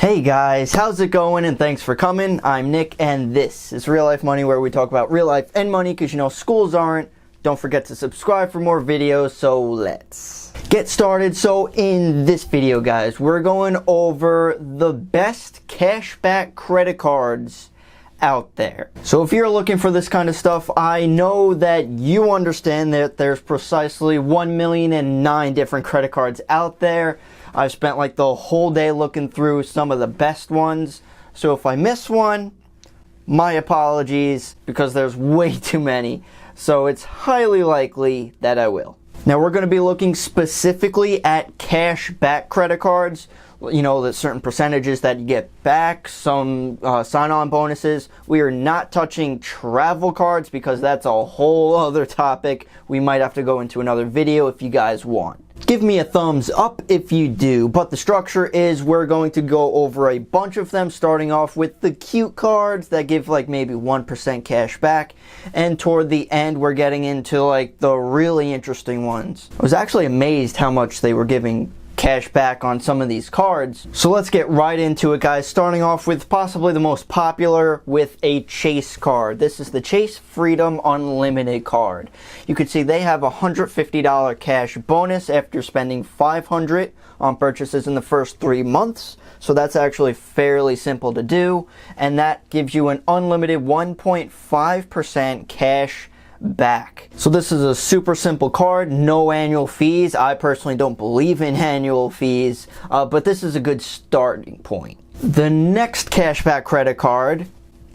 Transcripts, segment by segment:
Hey guys, how's it going? And thanks for coming. I'm Nick and this is Real Life Money, where we talk about real life and money because you know schools aren't. Don't forget to subscribe for more videos, so let's get started. So in this video guys, we're going over the best cashback credit cards out there. So if you're looking for this kind of stuff, I know that you understand that there's precisely 1,000,009 different credit cards out there. I've spent like the whole day looking through some of the best ones. So if I miss one, my apologies, because there's way too many. So it's highly likely that I will. Now we're going to be looking specifically at cash back credit cards. You know, the certain percentages that you get back, some sign-on bonuses. We are not touching travel cards because that's a whole other topic. We might have to go into another video if you guys want. Give me a thumbs up if you do, but the structure is we're going to go over a bunch of them, starting off with the cute cards that give like maybe 1% cash back, and toward the end we're getting into like the really interesting ones. I was actually amazed how much they were giving cash back on some of these cards. So let's get right into it guys, starting off with possibly the most popular, with a Chase card. This is the Chase Freedom Unlimited card. You can see they have a $150 cash bonus after spending $500 on purchases in the first 3 months. So that's actually fairly simple to do, and that gives you an unlimited 1.5% cash back. So this is a super simple card, no annual fees. I personally don't believe in annual fees, but this is a good starting point. The next cashback credit card,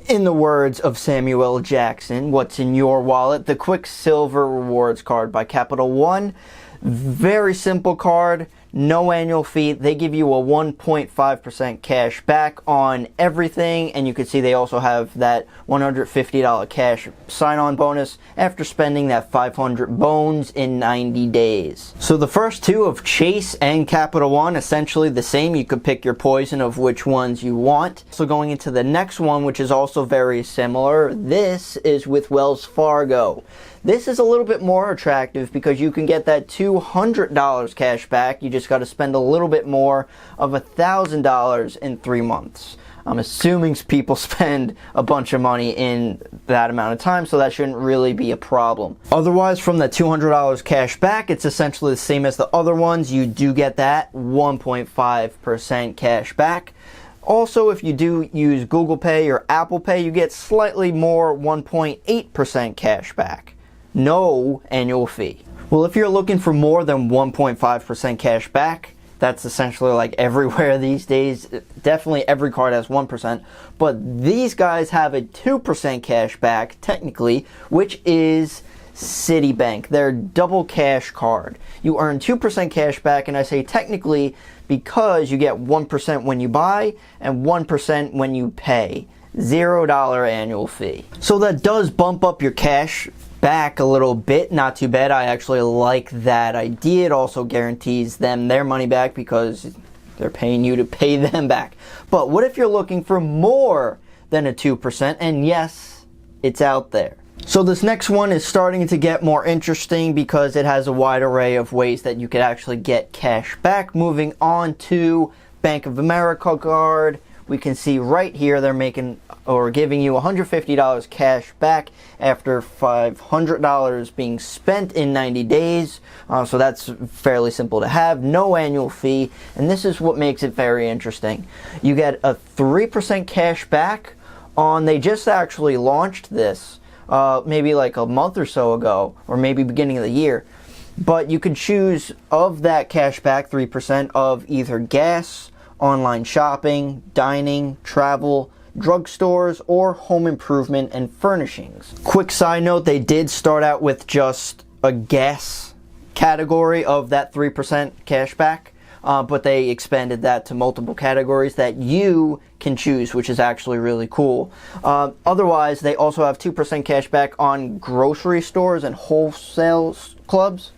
in the words of Samuel Jackson, what's in your wallet? The Quicksilver rewards card by Capital One. Very simple card, no annual fee. They give you a 1.5% cash back on everything, and you can see they also have that $150 cash sign-on bonus after spending that 500 bones in 90 days. So the first two of Chase and Capital One, essentially the same. You could pick your poison of which ones you want. So going into the next one, which is also very similar, this is with Wells Fargo. This is a little bit more attractive because you can get that $200 cash back. You just got to spend a little bit more of $1,000 in 3 months. I'm assuming people spend a bunch of money in that amount of time, so that shouldn't really be a problem. Otherwise, from the $200 cash back, it's essentially the same as the other ones. You do get that 1.5% cash back. Also, if you do use Google Pay or Apple Pay, you get slightly more, 1.8% cash back. No annual fee. Well, if you're looking for more than 1.5% cash back, that's essentially like everywhere these days. Definitely every card has 1%, but these guys have a 2% cash back technically, which is Citibank, their double cash card. You earn 2% cash back, and I say technically because you get 1% when you buy and 1% when you pay. $0 annual fee. So that does bump up your cash back a little bit. Not too bad. I actually like that idea. It also guarantees them their money back because they're paying you to pay them back. But what if you're looking for more than a 2%? And yes, it's out there. So this next one is starting to get more interesting because it has a wide array of ways that you could actually get cash back. Moving on to Bank of America card. We can see right here they're making or giving you $150 cash back after $500 being spent in 90 days. So that's fairly simple to have, no annual fee, and this is what makes it very interesting. You get a 3% cash back on, they just actually launched this maybe like a month or so ago, or maybe beginning of the year. But you could choose of that cash back 3% of either gas, online shopping, dining, travel, drugstores, or home improvement and furnishings. Quick side note, they did start out with just a gas category of that 3% cash back, but they expanded that to multiple categories that you can choose, which is actually really cool. Otherwise, they also have 2% cash back on grocery stores and wholesale clubs,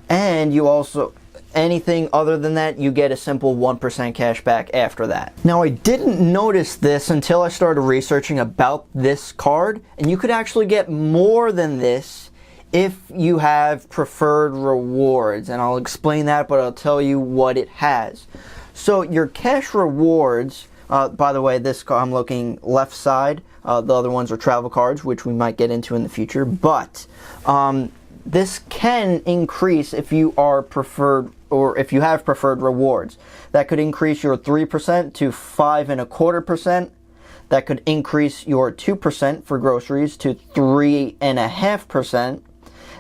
and you also anything other than that, you get a simple 1% cash back after that. Now, I didn't notice this until I started researching about this card, and you could actually get more than this if you have preferred rewards, and I'll explain that, but I'll tell you what it has. So your cash rewards, by the way, this I'm looking left side. The other ones are travel cards, which we might get into in the future. But this can increase if you are preferred, or if you have preferred rewards. That could increase your 3% to 5.25%. That could increase your 2% for groceries to 3.5%.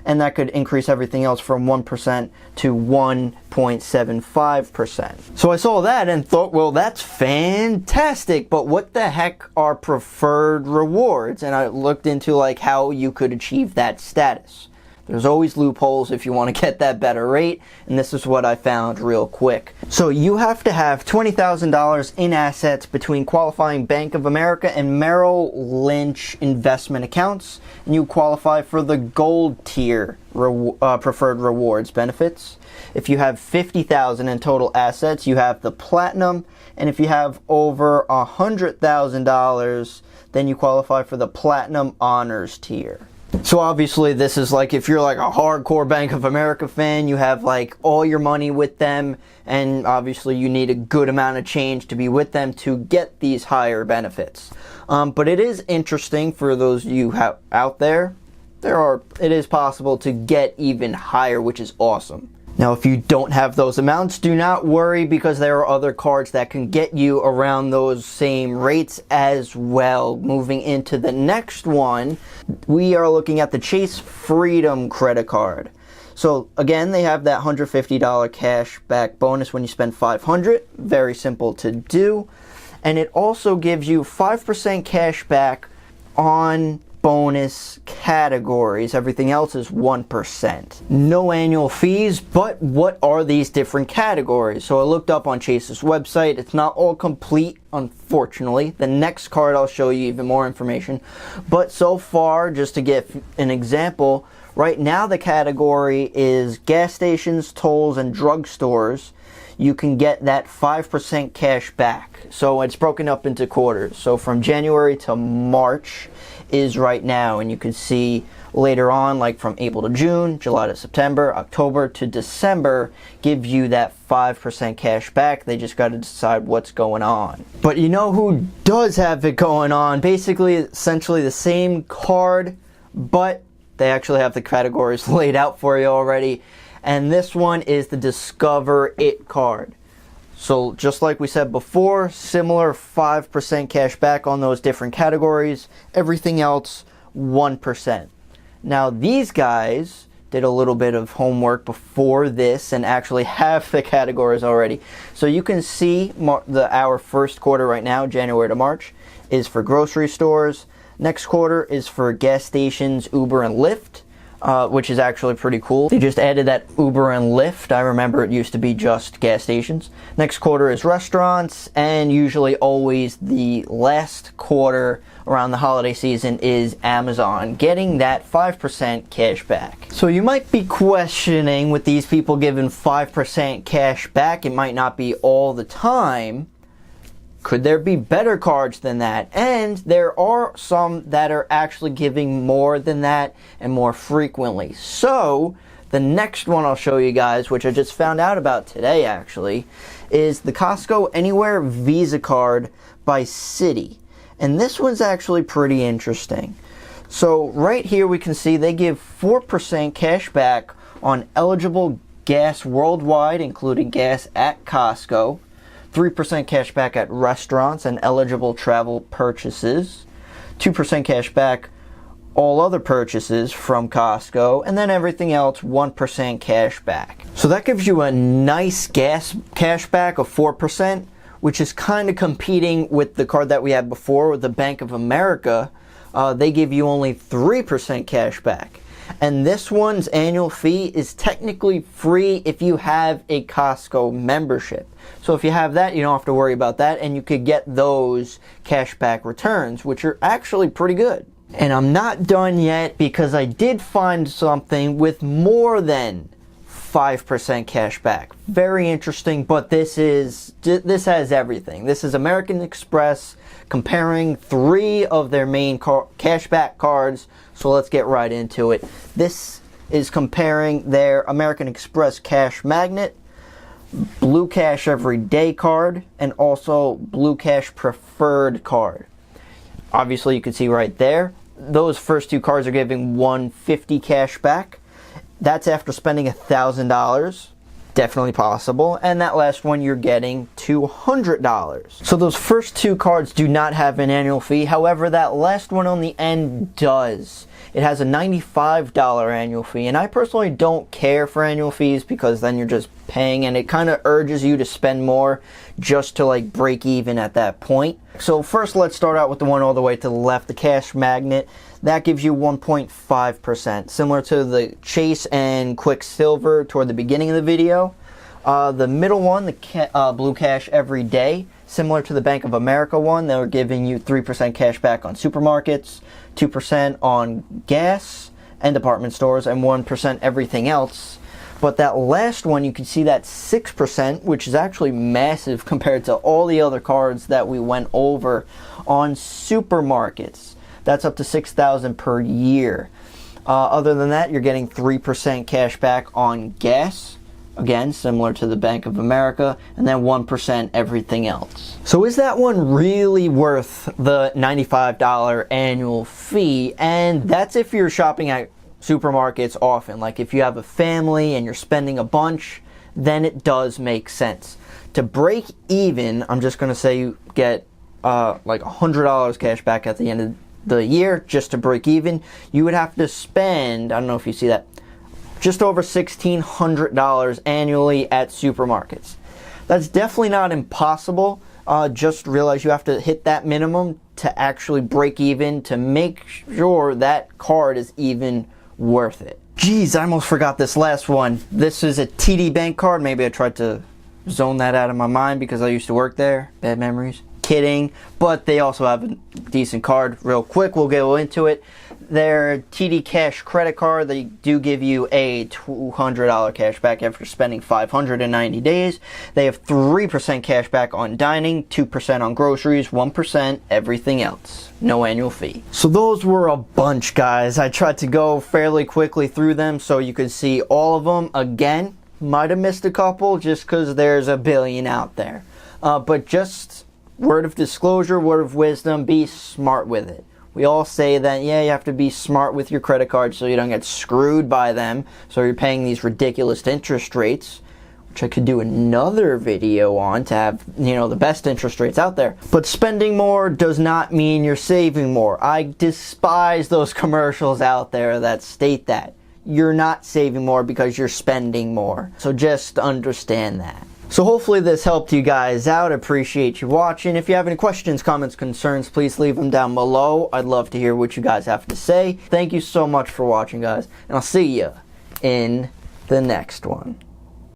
And that could increase everything else from 1% to 1.75%. So I saw that and thought, well, that's fantastic, but what the heck are preferred rewards? And I looked into like how you could achieve that status. There's always loopholes if you want to get that better rate, and this is what I found real quick. So you have to have $20,000 in assets between qualifying Bank of America and Merrill Lynch investment accounts, and you qualify for the gold tier preferred rewards benefits. If you have $50,000 in total assets, you have the platinum, and if you have over $100,000, then you qualify for the platinum honors tier. So obviously this is like if you're like a hardcore Bank of America fan, you have like all your money with them, and obviously you need a good amount of change to be with them to get these higher benefits. But it is interesting for those of you out there, it is possible to get even higher, which is awesome. Now, if you don't have those amounts, do not worry, because there are other cards that can get you around those same rates as well. Moving into the next one, we are looking at the Chase Freedom credit card. So again, they have that $150 cash back bonus when you spend $500. Very simple to do. And it also gives you 5% cash back on bonus categories. Everything else is 1%. No annual fees, but what are these different categories? So I looked up on Chase's website. It's not all complete, unfortunately. The next card I'll show you even more information. But so far, just to get an example, right now the category is gas stations, tolls, and drugstores. You can get that 5% cash back. So it's broken up into quarters. So from January to March is right now, and you can see later on, like from April to June, July to September, October to December, give you that 5% cash back. They just got to decide what's going on. But you know who does have it going on? Basically, essentially the same card, but they actually have the categories laid out for you already. And this one is the Discover It card. So just like we said before, similar 5% cash back on those different categories. Everything else, 1%. Now these guys did a little bit of homework before this and actually have the categories already. So you can see our first quarter right now, January to March, is for grocery stores. Next quarter is for gas stations, Uber, and Lyft. Which is actually pretty cool. They just added that Uber and Lyft. I remember it used to be just gas stations. Next quarter is restaurants, and usually always the last quarter around the holiday season is Amazon, getting that 5% cash back. So you might be questioning, with these people giving 5% cash back, it might not be all the time. Could there be better cards than that? And there are some that are actually giving more than that and more frequently. So the next one I'll show you guys, which I just found out about today actually, is the Costco Anywhere Visa card by Citi. And this one's actually pretty interesting. So right here we can see they give 4% cash back on eligible gas worldwide, including gas at Costco. 3% cash back at restaurants and eligible travel purchases, 2% cash back all other purchases from Costco, and then everything else 1% cash back. So that gives you a nice gas cash back of 4%, which is kind of competing with the card that we had before with the Bank of America. They give you only 3% cash back. And this one's annual fee is technically free if you have a Costco membership. So if you have that, you don't have to worry about that, and you could get those cashback returns, which are actually pretty good. And I'm not done yet, because I did find something with more than 5% cash back. Very interesting, but this has everything. This is American Express comparing 3 of their main cashback cards. So let's get right into it. This is comparing their American Express Cash Magnet Blue Cash Everyday card, and also Blue Cash Preferred card. Obviously, you can see right there, those first two cards are giving $150 cash back. That's after spending $1,000. Definitely possible. And that last one, you're getting $200. So those first two cards do not have an annual fee. However, that last one on the end does. It has a $95 annual fee, and I personally don't care for annual fees because then you're just paying, and it kind of urges you to spend more just to like break even at that point. So first, let's start out with the one all the way to the left, the Cash Magnet. That gives you 1.5%, similar to the Chase and Quicksilver toward the beginning of the video. The middle one, the Blue Cash Everyday, similar to the Bank of America one, they're giving you 3% cash back on supermarkets, 2% on gas and department stores, and 1% everything else. But that last one, you can see that 6%, which is actually massive compared to all the other cards that we went over on supermarkets. That's up to $6,000 per year. Other than that, you're getting 3% cash back on gas. Again, similar to the Bank of America, and then 1% everything else. So is that one really worth the $95 annual fee? And that's if you're shopping at supermarkets often. Like if you have a family and you're spending a bunch, then it does make sense. To break even, I'm just going to say you get like $100 cash back at the end of the year just to break even. You would have to spend, I don't know if you see that, just over $1,600 annually at supermarkets. That's definitely not impossible. Just realize you have to hit that minimum to actually break even to make sure that card is even worth it. Geez, I almost forgot this last one. This is a TD Bank card. Maybe I tried to zone that out of my mind because I used to work there. Bad memories. Kidding. But they also have a decent card. Real quick, we'll go into it. Their TD Cash credit card, they do give you a $200 cash back after spending $590 days. They have 3% cash back on dining, 2% on groceries, 1% everything else. No annual fee. So those were a bunch, guys. I tried to go fairly quickly through them so you could see all of them. Again, might have missed a couple just because there's a billion out there. But just word of disclosure, word of wisdom, be smart with it. We all say that, yeah, you have to be smart with your credit card so you don't get screwed by them. So you're paying these ridiculous interest rates, which I could do another video on to have, you know, the best interest rates out there. But spending more does not mean you're saving more. I despise those commercials out there that state that. You're not saving more because you're spending more. So just understand that. So hopefully this helped you guys out. I appreciate you watching. If you have any questions, comments, concerns, please leave them down below. I'd love to hear what you guys have to say. Thank you so much for watching, guys. And I'll see you in the next one.